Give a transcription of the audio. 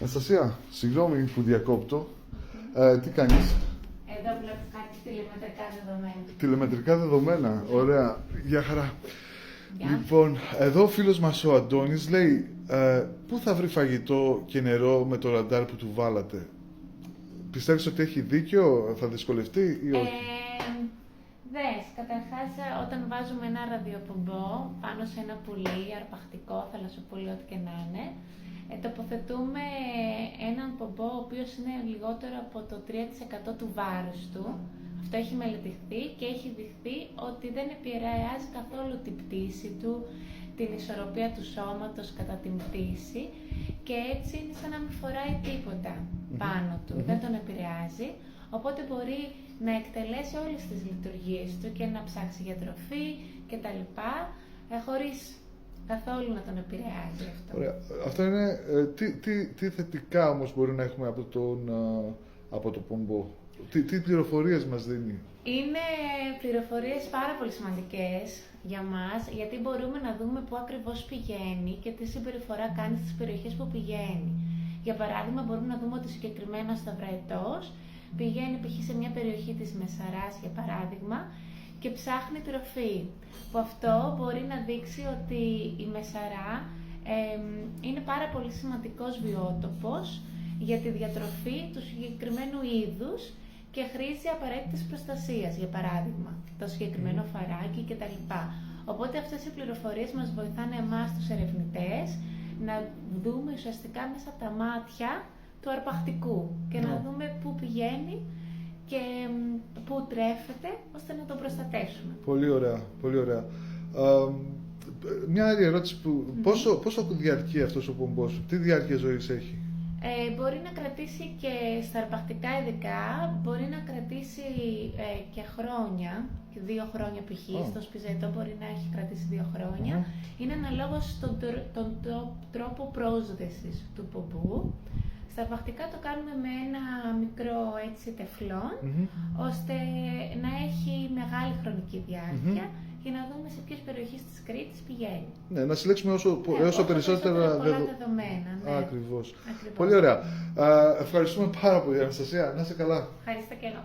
Αναστασία, συγγνώμη που διακόπτω. Τι κάνεις? Εδώ βλέπω κάτι τηλεμετρικά δεδομένα. Τηλεμετρικά δεδομένα, ωραία. Γεια χαρά. Γεια. Λοιπόν, εδώ ο φίλος μας ο Αντώνης λέει πού θα βρει φαγητό και νερό με το ραντάρ που του βάλατε? Πιστεύεις ότι έχει δίκιο, θα δυσκολευτεί ή όχι? Δες, καταρχάς όταν βάζουμε ένα ραδιοπομπό πάνω σε ένα πουλί, αρπακτικό, θαλασσοπούλι, ό,τι και να είναι, τοποθετούμε έναν πομπό ο οποίος είναι λιγότερο από το 3% του βάρους του. Αυτό έχει μελετηθεί και έχει δειχθεί ότι δεν επηρεάζει καθόλου την πτήση του, την ισορροπία του σώματος κατά την πτήση και έτσι είναι σαν να μην φοράει τίποτα πάνω του, δεν τον επηρεάζει. Οπότε μπορεί να εκτελέσει όλες τις λειτουργίες του και να ψάξει για τροφή και τα λοιπά, χωρίς καθόλου να τον επηρεάζει αυτό. Ωραία. Αυτό είναι, τι θετικά όμως μπορεί να έχουμε από το πομπό? Τι πληροφορίες μας δίνει? Είναι πληροφορίες πάρα πολύ σημαντικές για μας, γιατί μπορούμε να δούμε πού ακριβώς πηγαίνει και τι συμπεριφορά κάνει στις περιοχές που πηγαίνει. Για παράδειγμα, μπορούμε να δούμε ότι συγκεκριμένα στο Βρετός πηγαίνει π.χ. σε μια περιοχή της Μεσαράς, για παράδειγμα, και ψάχνει τροφή. Που αυτό μπορεί να δείξει ότι η Μεσαρά είναι πάρα πολύ σημαντικός βιότοπος για τη διατροφή του συγκεκριμένου είδους και χρήζει απαραίτητης προστασίας, για παράδειγμα, το συγκεκριμένο φαράκι κτλ. Οπότε αυτές οι πληροφορίες μας βοηθάνε εμάς τους ερευνητές να δούμε ουσιαστικά μέσα από τα μάτια του αρπακτικού και να δούμε πού πηγαίνει και πού τρέφεται, ώστε να τον προστατεύσουμε. Πολύ ωραία, πολύ ωραία. Μια άλλη ερώτηση πόσο διαρκεί αυτός ο πομπός? Τι διάρκεια ζωής έχει? Μπορεί να κρατήσει και στα αρπακτικά ειδικά, μπορεί να κρατήσει και χρόνια, 2 χρόνια π.χ. Στο σπιζετό μπορεί να έχει κρατήσει 2 χρόνια. Είναι αναλόγως στον τρόπο πρόσδεσης του πομπού. Στα αρπακτικά το κάνουμε με ένα μικρό έτσι τεφλόν, ώστε να έχει μεγάλη χρονική διάρκεια για να δούμε σε ποιες περιοχές της Κρήτης πηγαίνει. Ναι, να συλλέξουμε όσο περισσότερα δεδομένα. Ναι. Ακριβώς. Πολύ ωραία. Ευχαριστούμε πάρα πολύ, Αναστασία. Να είσαι καλά. Ευχαριστώ και εγώ.